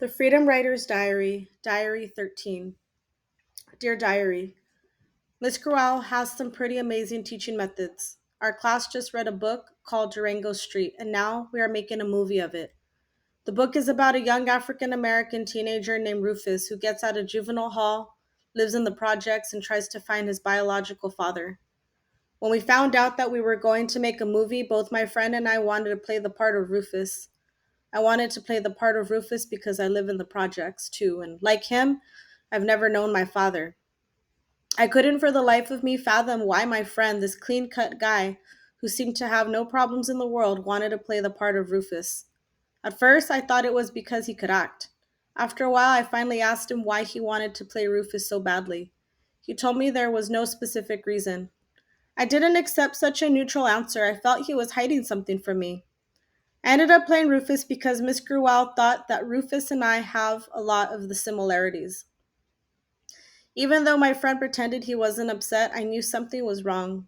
The Freedom Writer's Diary, Diary 13. Dear Diary, Miss Corral has some pretty amazing teaching methods. Our class just read a book called Durango Street, and now we are making a movie of it. The book is about a young African American teenager named Rufus who gets out of juvenile hall, lives in the projects, and tries to find his biological father. When we found out that we were going to make a movie, both my friend and I wanted to play the part of Rufus. I wanted to play the part of Rufus because I live in the projects too, and like him, I've never known my father. I couldn't for the life of me fathom why my friend, this clean cut guy who seemed to have no problems in the world, wanted to play the part of Rufus. At first, I thought it was because he could act. After a while, I finally asked him why he wanted to play Rufus so badly. He told me there was no specific reason. I didn't accept such a neutral answer. I felt he was hiding something from me. I ended up playing Rufus because Miss Gruwell thought that Rufus and I have a lot of the similarities. Even though my friend pretended he wasn't upset, I knew something was wrong.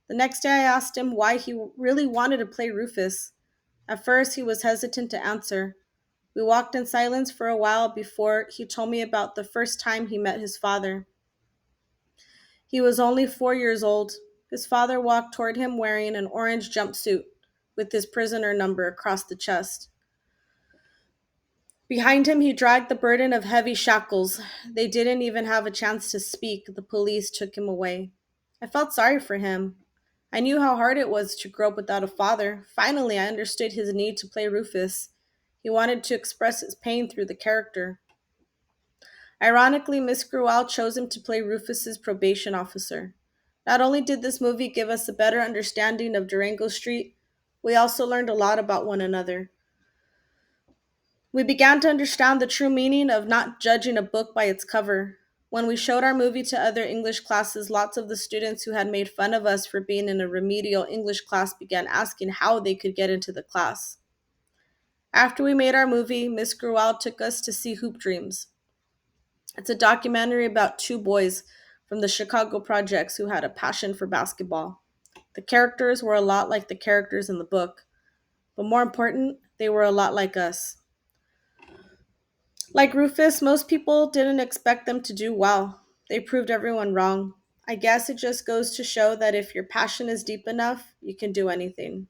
The next day, I asked him why he really wanted to play Rufus. At first, he was hesitant to answer. We walked in silence for a while before he told me about the first time he met his father. He was only 4 years old. His father walked toward him wearing an orange jumpsuit with his prisoner number across the chest. Behind him, he dragged the burden of heavy shackles. They didn't even have a chance to speak. The police took him away. I felt sorry for him. I knew how hard it was to grow up without a father. Finally, I understood his need to play Rufus. He wanted to express his pain through the character. Ironically, Miss Gruwell chose him to play Rufus's probation officer. Not only did this movie give us a better understanding of Durango Street, we also learned a lot about one another. We began to understand the true meaning of not judging a book by its cover. When we showed our movie to other English classes, lots of the students who had made fun of us for being in a remedial English class began asking how they could get into the class. After we made our movie, Miss Gruwell took us to see Hoop Dreams. It's a documentary about two boys from the Chicago projects who had a passion for basketball. The characters were a lot like the characters in the book, but more important, they were a lot like us. Like Rufus, most people didn't expect them to do well. They proved everyone wrong. I guess it just goes to show that if your passion is deep enough, you can do anything.